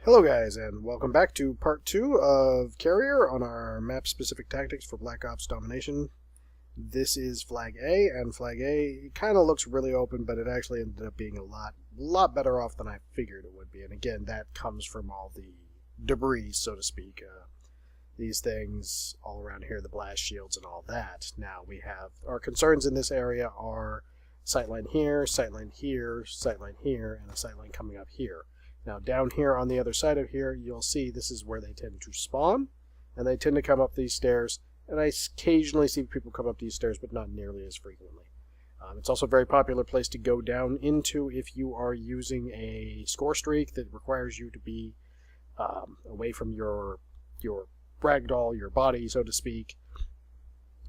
Hello guys, and welcome back to part 2 of Carrier on our map-specific tactics for Black Ops Domination. This is Flag A, and Flag A kind of looks really open, but it actually ended up being a lot better off than I figured it would be. And again, that comes from all the debris, so to speak. These things all around here, the blast shields and all that. Now we have, our concerns in this area are sightline here, sightline here, sightline here, and a sightline coming up here. Now down here on the other side of here, you'll see this is where they tend to spawn, and they tend to come up these stairs, and I occasionally see people come up these stairs, but not nearly as frequently. It's also a very popular place to go down into if you are using a score streak that requires you to be away from your ragdoll, your body, so to speak,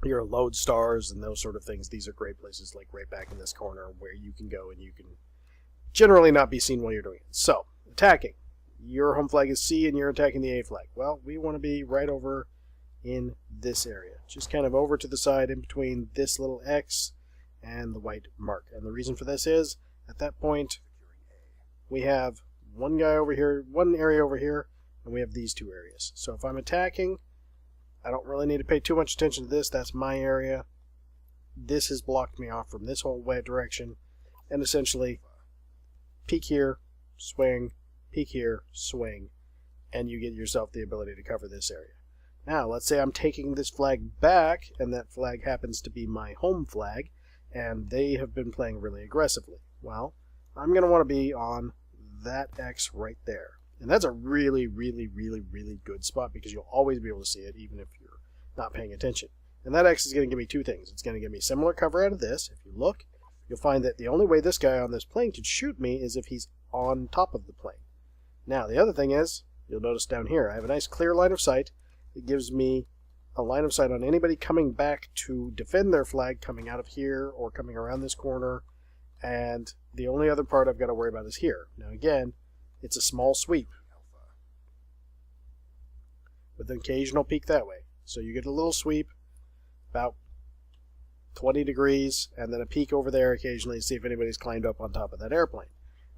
your load stars and those sort of things. These are great places, like right back in this corner, where you can go and you can generally not be seen while you're doing it. So, attacking. Your home flag is C and you're attacking the A flag. Well, we want to be right over in this area. Just kind of over to the side in between this little X and the white mark. And the reason for this is, at that point, we have one guy over here, one area over here, and we have these two areas. So if I'm attacking, I don't really need to pay too much attention to this. That's my area. This has blocked me off from this whole way direction. And essentially, peek here, swing, peek here, swing, and you get yourself the ability to cover this area. Now, let's say I'm taking this flag back, and that flag happens to be my home flag, and they have been playing really aggressively. Well, I'm going to want to be on that X right there. And that's a really good spot, because you'll always be able to see it, even if you're not paying attention. And that X is going to give me two things. It's going to give me similar cover out of this. If you look, you'll find that the only way this guy on this plane could shoot me is if he's on top of the plane. Now, the other thing is, you'll notice down here, I have a nice clear line of sight. It gives me a line of sight on anybody coming back to defend their flag coming out of here or coming around this corner. And the only other part I've got to worry about is here. Now, again, it's a small sweep with an occasional peek that way. So you get a little sweep, about 20 degrees, and then a peek over there occasionally to see if anybody's climbed up on top of that airplane.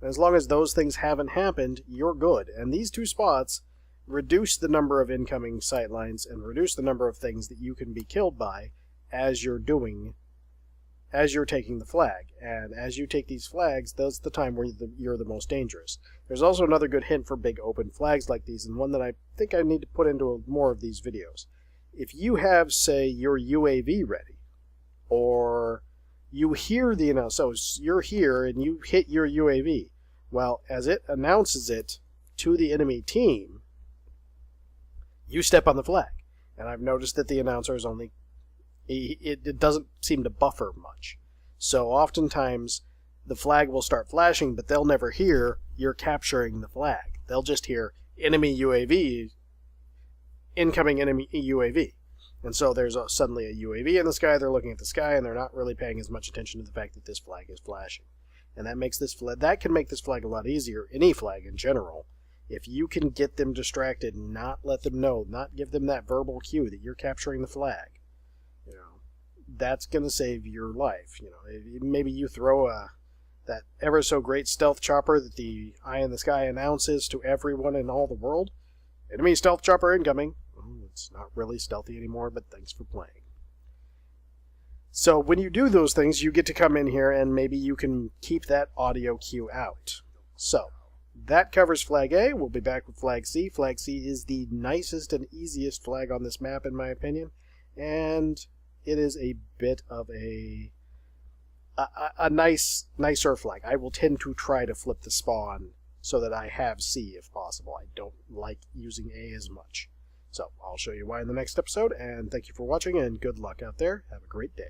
And as long as those things haven't happened, you're good. And these two spots reduce the number of incoming sightlines and reduce the number of things that you can be killed by as you're taking the flag. And as you take these flags, that's the time where you're the most dangerous. There's also another good hint for big open flags like these, and one that I think I need to put into more of these videos. If you have, say, your UAV ready, or you hear the announcement, so you're here and you hit your UAV. Well, as it announces it to the enemy team, you step on the flag. And I've noticed that the announcer is only, it doesn't seem to buffer much. So oftentimes the flag will start flashing, but they'll never hear you're capturing the flag. They'll just hear enemy UAV, incoming enemy UAV. And so there's suddenly a UAV in the sky, they're looking at the sky, and they're not really paying as much attention to the fact that this flag is flashing. And that makes this that can make this flag a lot easier, any flag in general, if you can get them distracted, not let them know, not give them that verbal cue that you're capturing the flag. You know, that's going to save your life. You know, maybe you throw that ever so great stealth chopper that the Eye in the Sky announces to everyone in all the world. Enemy stealth chopper incoming. It's not really stealthy anymore, but thanks for playing. So when you do those things, you get to come in here and maybe you can keep that audio cue out. So that covers Flag A. We'll be back with Flag C. Flag C is the nicest and easiest flag on this map, in my opinion. And it is a bit of a nicer flag. I will tend to try to flip the spawn so that I have C if possible. I don't like using A as much. So I'll show you why in the next episode, and thank you for watching, and good luck out there. Have a great day.